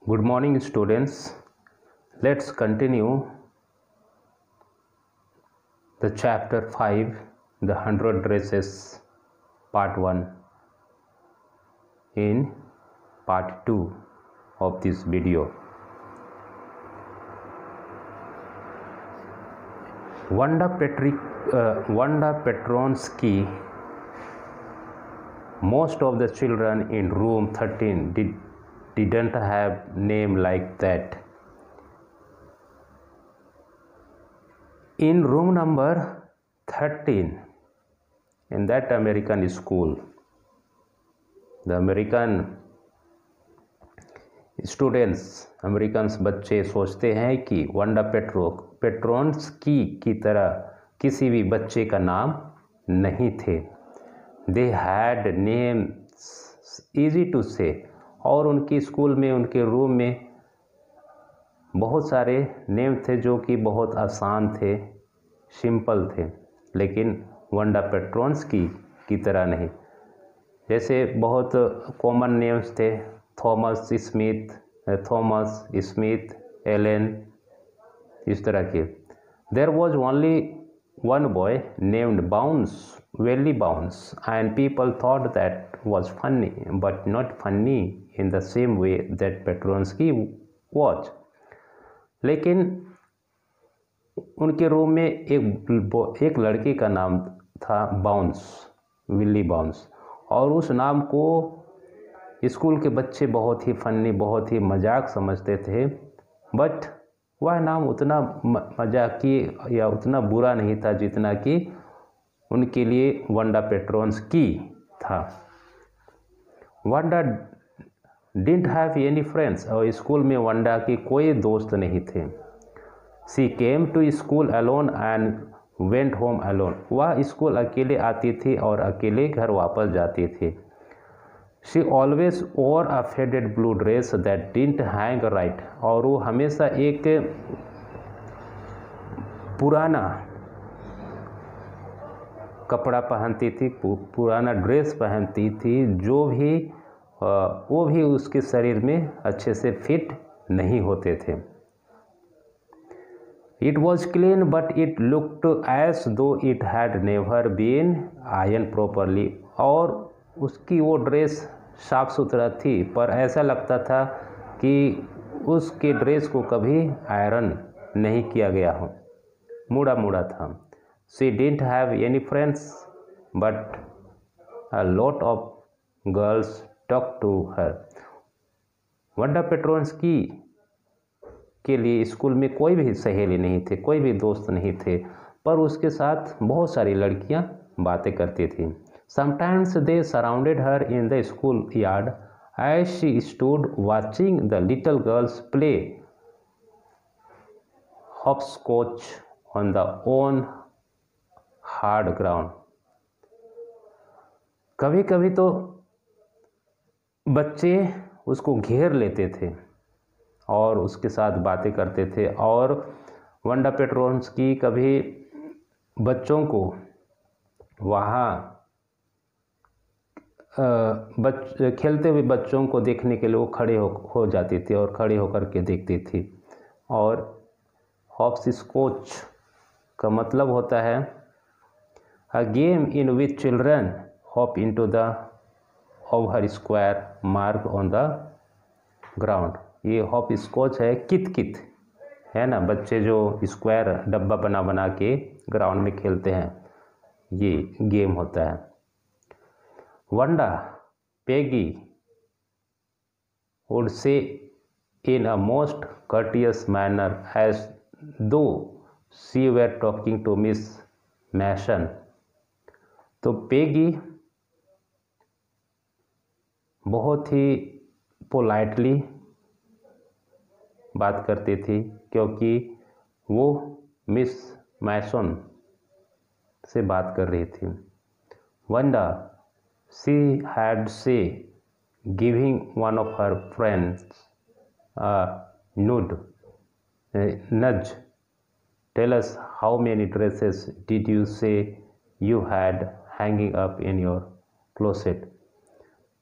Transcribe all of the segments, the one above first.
Good morning, students. Let's continue the chapter 5, the 100 dresses, part 1, in part 2 of this video. Wanda Petronsky. Most of the children in room 13 didn't have name like that. In room number 13, in that American school, the American students, Americans बच्चे सोचते हैं कि वंडा Petronski की तरह किसी भी बच्चे का नाम नहीं थे. They had names easy to say. और उनकी स्कूल में, उनके रूम में बहुत सारे नेम थे जो कि बहुत आसान थे, सिंपल थे, लेकिन वंडा पेट्रोन्स्की की तरह नहीं. जैसे बहुत कॉमन नेम्स थे, थॉमस स्मिथ, एलन, इस तरह के. There was only one boy named Willie Bounce, and people thought that was funny, but not funny in the same way that Petronsky was. लेकिन उनके रूम में एक लड़के का नाम था विली बाउंस, और उस नाम को स्कूल के बच्चे बहुत ही फनी, बहुत ही मजाक समझते थे. बट वह नाम उतना मजाकी या उतना बुरा नहीं था जितना कि उनके लिए वंडा पेट्रोन्स्की था. Wanda didn't have any friends, और स्कूल में वंडा के कोई दोस्त नहीं थे. She came to school alone and went home alone. वह स्कूल अकेले आती थी और अकेले घर वापस जाती थी. She always wore a faded blue dress that didn't hang right, और वो हमेशा एक पुराना कपड़ा पहनती थी, पुराना ड्रेस पहनती थी, वो भी उसके शरीर में अच्छे से फिट नहीं होते थे. It was clean but it looked as though it had never been iron properly, और उसकी वो ड्रेस साफ सुथरा थी, पर ऐसा लगता था कि उसके ड्रेस को कभी आयरन नहीं किया गया हो, मुड़ा मुड़ा था. She didn't have any friends, but a lot of girls talked to her. वंडा Petronski के लिए स्कूल में कोई भी सहेली नहीं थे, कोई भी दोस्त नहीं थे, पर उसके साथ बहुत सारी लड़कियां बातें करती थी. Sometimes they surrounded her in the school yard as she stood watching the little girls play hopscotch on the own hard ground. कभी कभी तो बच्चे उसको घेर लेते थे और उसके साथ बातें करते थे, और वंडा पेट्रोन्स्की कभी बच्चों को वहाँ खेलते हुए बच्चों को देखने के लिए वो खड़े हो जाती थी और खड़े होकर के देखती थी. और हॉप्सकॉच का मतलब होता है a game in which children hop into the over square marked on the ground. ये हॉप स्कॉच है, कित है ना, बच्चे जो स्क्वायर डब्बा बना के ग्राउंड में खेलते हैं, ये गेम होता है. वंडा Peggy would say in a most courteous manner as though she were talking to Miss Mason. तो पेगी बहुत ही पोलाइटली बात करती थी, क्योंकि वो मिस मैसन से बात कर रही थी. वंडा शी हैड से giving one of her friends nudge. Tell us, how many dresses did you say you had hanging up in your closet?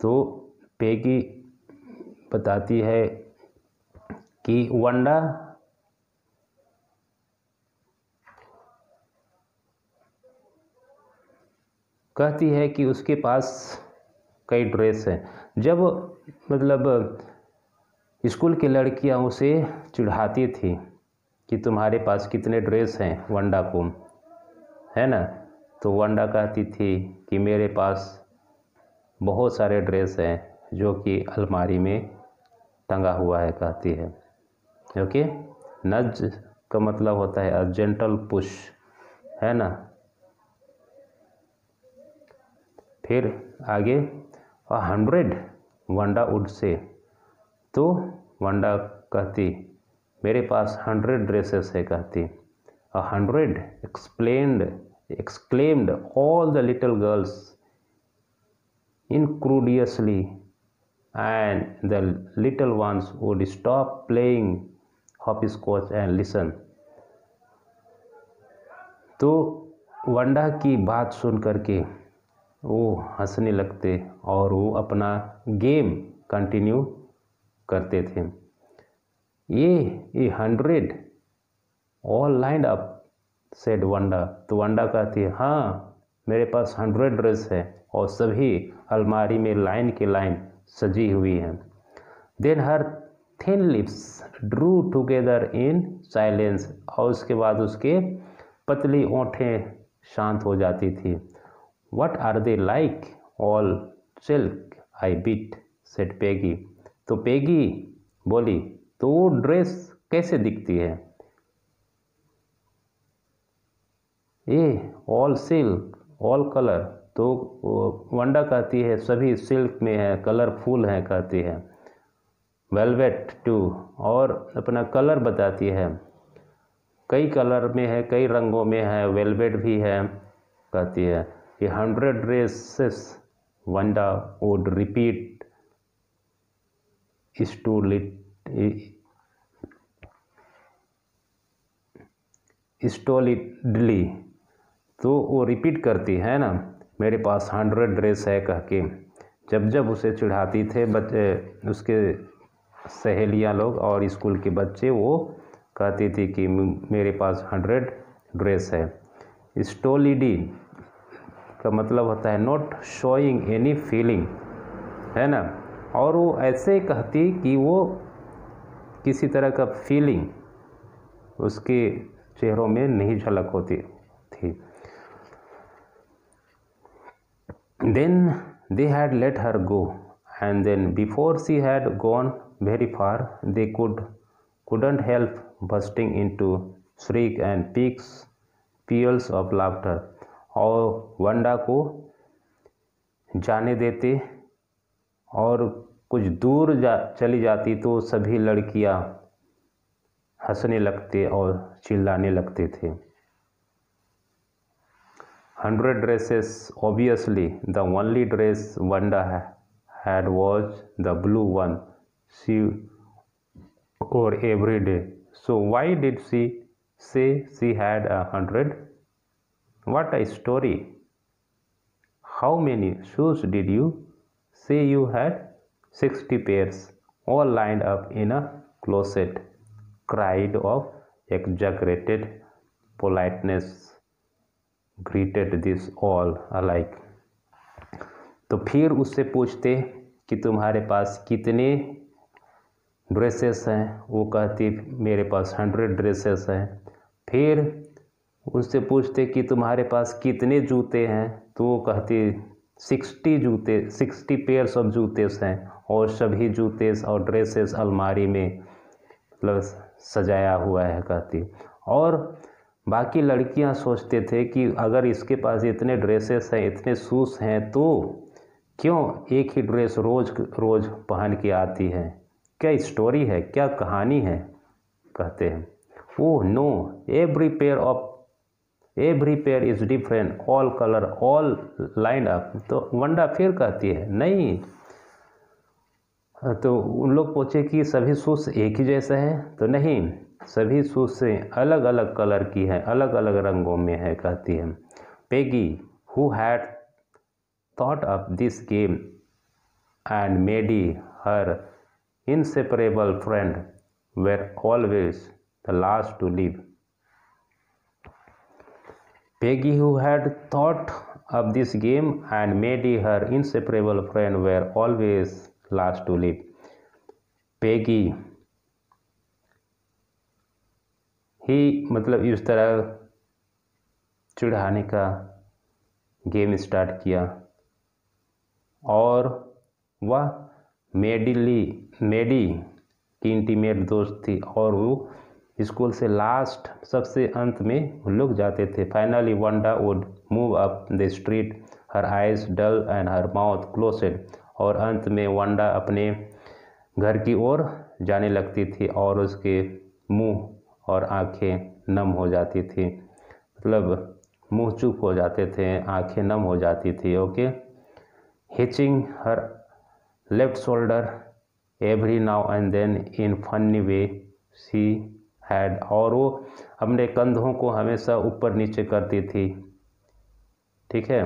तो पेगी बताती है कि वंडा कहती है कि उसके पास कई ड्रेस हैं। जब मतलब स्कूल की लड़कियां उसे चिढ़ाती थी कि तुम्हारे पास कितने ड्रेस हैं वंडा को, है ना, तो वंडा कहती थी कि मेरे पास बहुत सारे ड्रेस हैं जो कि अलमारी में टंगा हुआ है, कहती है। ओके, नज का मतलब होता है अ जेंटल पुश, है ना। फिर आगे 100 वंडा वुड से, तो वंडा कहती मेरे पास 100 ड्रेसेस है, कहती 100 exclaimed all the little girls incredulously, and the little ones would stop playing hopscotch and listen. तो वंडा की बात सुन करके वो हंसने लगते और वो अपना गेम कंटिन्यू करते थे। ये 100 ऑल लाइंड अप सेड वंडा, तो वंडा कहती है हाँ मेरे पास 100 ड्रेस है और सभी अलमारी में लाइन के लाइन सजी हुई हैं। Then her thin lips drew together in silence, और उसके बाद उसके पतली ओंठें शांत हो जाती थी। What are they like? All silk, I bet, said Peggy. तो पेगी बोली तो वो ड्रेस कैसे दिखती है? ये ऑल सिल्क ऑल कलर, तो वंडा कहती है सभी सिल्क में है, कलरफुल है, कहती है। वेलवेट टू, और अपना कलर बताती है, कई कलर में है, कई रंगों में है, वेलवेट भी है, कहती है। 100 dresses Wanda would repeat stolidly, तो वो रिपीट करती है ना, मेरे पास 100 ड्रेस है कह के। जब जब उसे चिढ़ाती थे बच्चे, उसके सहेलियां लोग और स्कूल के बच्चे, वो कहती थी कि मेरे पास 100 ड्रेस है। स्टोलिडी का मतलब होता है नॉट शोइंग एनी फीलिंग, है ना, और वो ऐसे कहती कि वो किसी तरह का फीलिंग उसके चेहरों में नहीं झलक होती थी। Then they had let her go, and then before she had gone very far they couldn't help bursting into shriek and peals of laughter, और वंडा को जाने देते और कुछ दूर चली जाती तो सभी लड़कियां हंसने लगते और चिल्लाने लगते थे। 100 dresses, obviously the only dress Wanda had was the blue one she wore every day. So why did she say she had 100? What a story! How many shoes did you say you had? 60 pairs, all lined up in a closet, cried of exaggerated politeness greeted this all alike. तो फिर उससे पूछते कि तुम्हारे पास कितने dresses हैं, वो कहती मेरे पास 100 ड्रेसेस हैं। फिर उससे पूछते कि तुम्हारे पास कितने जूते हैं, तो वो कहती 60 पेयर्स ऑफ जूतेस हैं, और सभी जूते और ड्रेसेस अलमारी में मतलब सजाया हुआ है, कहती। और बाकी लड़कियां सोचते थे कि अगर इसके पास इतने ड्रेसेस हैं, इतने शूज़ हैं, तो क्यों एक ही ड्रेस रोज़ रोज़ पहन के आती है, क्या स्टोरी है, क्या कहानी है, कहते हैं। Oh no, every pair is different, all colour, all line up. तो वंडा फिर कहती है नहीं। तो उन लोग पूछे कि सभी शूज़ एक ही जैसे हैं, तो नहीं, सभी शूज़ से अलग अलग कलर की है, अलग अलग रंगों में है, कहती है। Peggy who had thought up this game and Maddie her inseparable friend were always the last to leave. Peggy, who had thought of this game, and Maddie, her inseparable friend, were always last to leave. Peggy ही मतलब इस तरह चिढ़ाने का game start किया और वह मेडी की intimate दोस्त थी और वो स्कूल से लास्ट सबसे अंत में लोग जाते थे. Finally Wanda would move up the street, her eyes dull and her mouth closed. और अंत में वंडा अपने घर की ओर जाने लगती थी और उसके मुंह और आंखें नम हो जाती थी. मतलब मुंह चुप हो जाते थे, आंखें नम हो जाती थी. Okay. Hitching her left shoulder every now and then in funny way she had. और वो अपने कंधों को हमेशा ऊपर नीचे करती थी. ठीक है.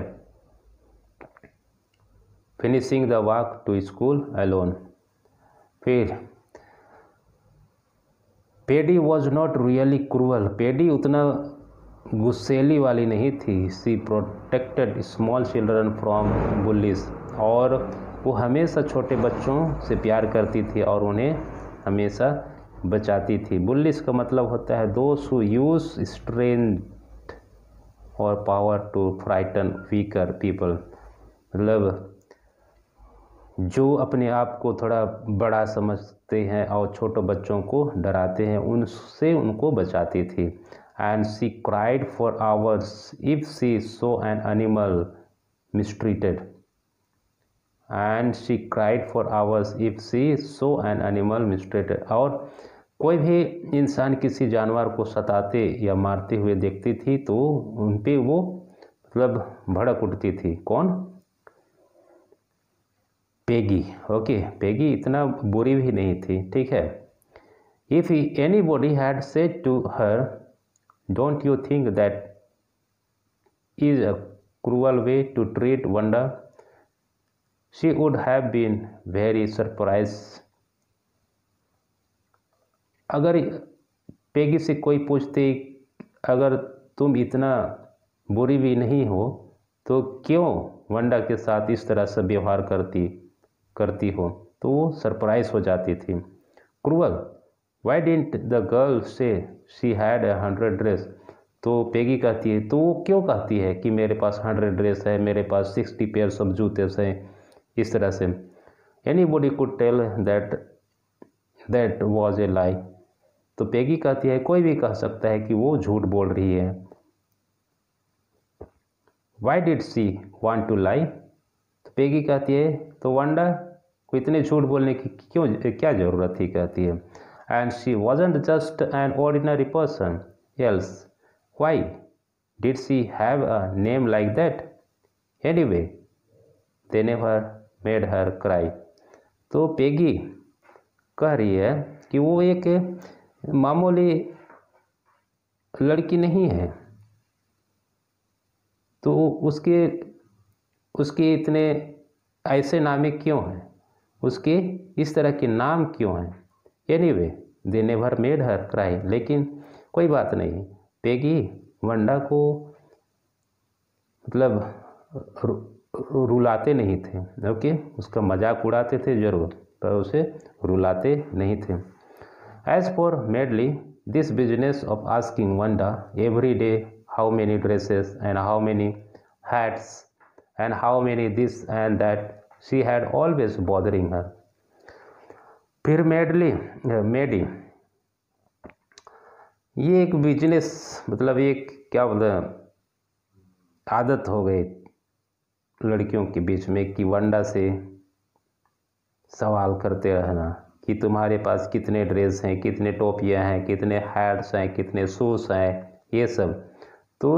Finishing the walk to school alone. फिर पेडी वॉज नॉट रियली क्रूअल. पेडी उतना गुस्सेली वाली नहीं थी. She protected small children from bullies. और वो हमेशा छोटे बच्चों से प्यार करती थी और उन्हें हमेशा बचाती थी. बुलिस का मतलब होता है दोस हु यूज स्ट्रेंथ और power to frighten weaker people. मतलब जो अपने आप को थोड़ा बड़ा समझते हैं और छोटे बच्चों को डराते हैं, उनसे उनको बचाती थी. And she cried for hours if she saw an animal mistreated. And she cried for hours if she saw an animal mistreated. और कोई भी इंसान किसी जानवर को सताते या मारते हुए देखती थी तो उन पे वो मतलब भड़क उठती थी. कौन? पेगी. ओके. पेगी इतना बुरी भी नहीं थी. ठीक है. If anybody had said to her don't you think that is a cruel way to treat Wanda, she would have been very surprise. अगर पेगी से कोई पूछते अगर तुम इतना बुरी भी नहीं हो तो क्यों वंडा के साथ इस तरह से व्यवहार करती हो, तो वो सरप्राइज हो जाती थी. Cruel. Y didn't the girl से शी हैड 100 ड्रेस. तो पेगी कहती है तो वो क्यों कहती है कि मेरे पास 100 ड्रेस है, मेरे पास 60 पेयर्स ऑफ जूते हैं, इस तरह से. Anybody could tell that was a lie. तो पेगी कहती है कोई भी कह सकता है कि वो झूठ बोल रही है. Why did she want to lie. तो पेगी कहती है तो वंडा को इतने झूठ बोलने की क्या ज़रूरत थी, कहती है. And she wasn't just an ordinary person else. Y did she have a name like that. Anyway they never made her cry. तो पेगी कह रही है कि वो एक मामूली लड़की नहीं है, तो उसके इतने ऐसे नामे क्यों हैं, उसके इस तरह के नाम क्यों हैं. Anyway they never made her cry. लेकिन कोई बात नहीं, पेगी वंडा को मतलब रुलाते नहीं थे. ओके. उसका मजाक उड़ाते थे जरूर, पर उसे रुलाते नहीं थे. As for Maddie this business of asking Wanda every day how many dresses and how many hats and how many this and that, she had always bothering her. फिर मेडी ये एक बिजनेस मतलब एक क्या बोलते हैं आदत हो गई लड़कियों के बीच में कि वंडा से सवाल करते रहना कि तुम्हारे पास कितने ड्रेस हैं, कितने टोपियाँ हैं, कितने हैट्स हैं, कितने शूज़ हैं, ये सब. तो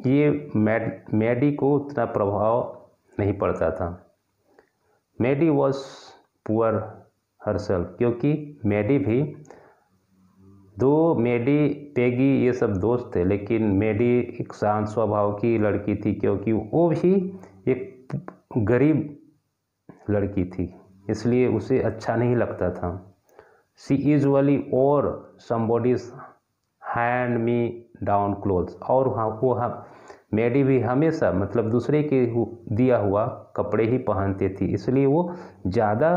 ये मैडी को उतना प्रभाव नहीं पड़ता था. मैडी वॉज पुअर हरसेल्फ, क्योंकि मैडी भी मैडी पेगी ये सब दोस्त थे, लेकिन मैडी एक शांत स्वभाव की लड़की थी क्योंकि वो भी एक गरीब लड़की थी, इसलिए उसे अच्छा नहीं लगता था. शी यूजुअली और somebody's hand me down clothes, और वो मेडी भी हमेशा मतलब दूसरे के दिया हुआ कपड़े ही पहनती थी, इसलिए वो ज़्यादा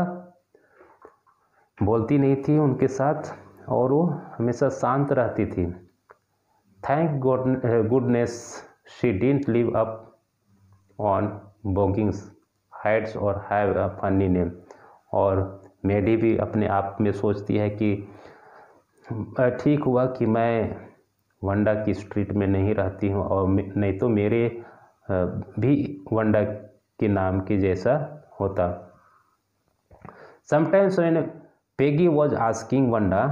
बोलती नहीं थी उनके साथ और वो हमेशा शांत रहती थी। Thank goodness she didn't live up on Boggins Heights or have a funny name. और मेडी भी अपने आप में सोचती है कि ठीक हुआ कि मैं वंडा की स्ट्रीट में नहीं रहती हूँ, और नहीं तो मेरे भी वंडा के नाम के जैसा होता। Sometimes when Peggy was asking Wanda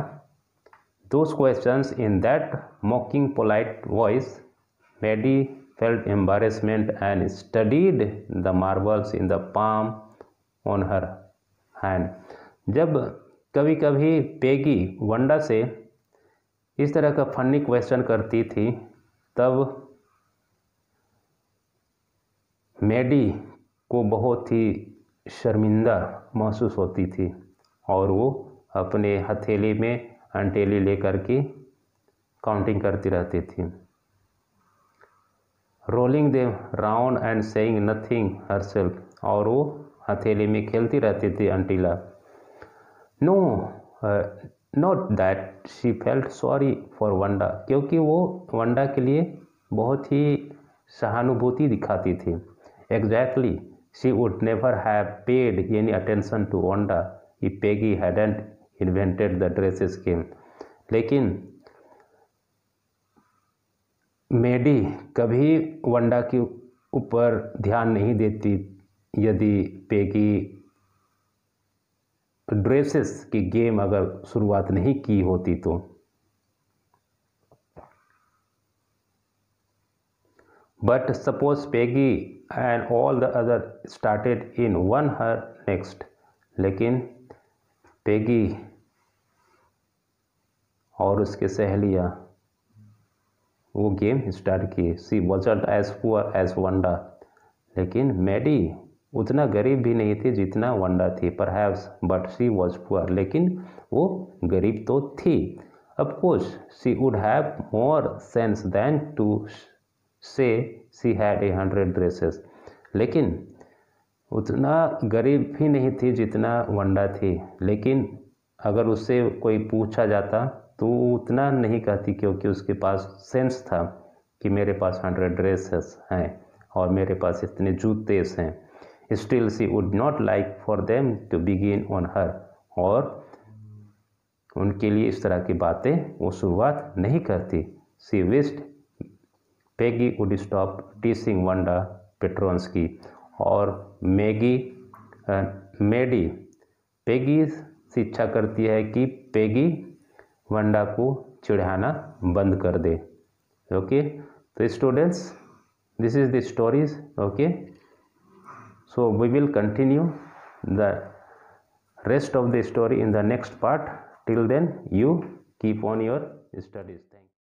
those questions in that mocking polite voice, Maddie felt embarrassment and studied the marbles in the palm on her hand. जब कभी कभी पेगी वंडा से इस तरह का फनी क्वेश्चन करती थी, तब मैडी को बहुत ही शर्मिंदा महसूस होती थी और वो अपने हथेली में अंटेली लेकर के काउंटिंग करती रहती थी। Rolling them round and saying nothing herself, और वो हथेली में खेलती रहती थी अंटीला। No not that she felt sorry for Wanda, क्योंकि वो वंडा के लिए बहुत ही सहानुभूति दिखाती थी। Exactly she would never have paid any attention to Wanda if Peggy hadn't invented the dresses game. लेकिन मेडी कभी वंडा के ऊपर ध्यान नहीं देती यदि पेगी ड्रेसेस की गेम अगर शुरुआत नहीं की होती तो। But suppose Peggy and all the other started in one her next, लेकिन पेगी और उसके सहेलियाँ वो गेम स्टार्ट की। सी वॉजंट एज पुअर एज वंडा, लेकिन मैडी उतना गरीब भी नहीं थी जितना वंडा थी। Perhaps but she was poor, लेकिन वो गरीब तो थी। Of course she would have more sense than to say she had 100 dresses, लेकिन उतना गरीब भी नहीं थी जितना वंडा थी। लेकिन अगर उससे कोई पूछा जाता तो उतना नहीं कहती, क्योंकि उसके पास सेंस था कि मेरे पास 100 ड्रेसेस हैं और मेरे पास इतने जूते हैं। Still she would not like for them to begin on her, और उनके लिए इस तरह की बातें वो शुरुआत नहीं करती। She wished Peggy would stop teasing Wanda Petronski, और मेडी पेगी से इच्छा करती है कि पेगी वंडा को चिढ़ाना बंद कर दे। ओके, तो students, this is the stories. Okay, so we will continue the rest of the story in the next part. Till then, you keep on your studies.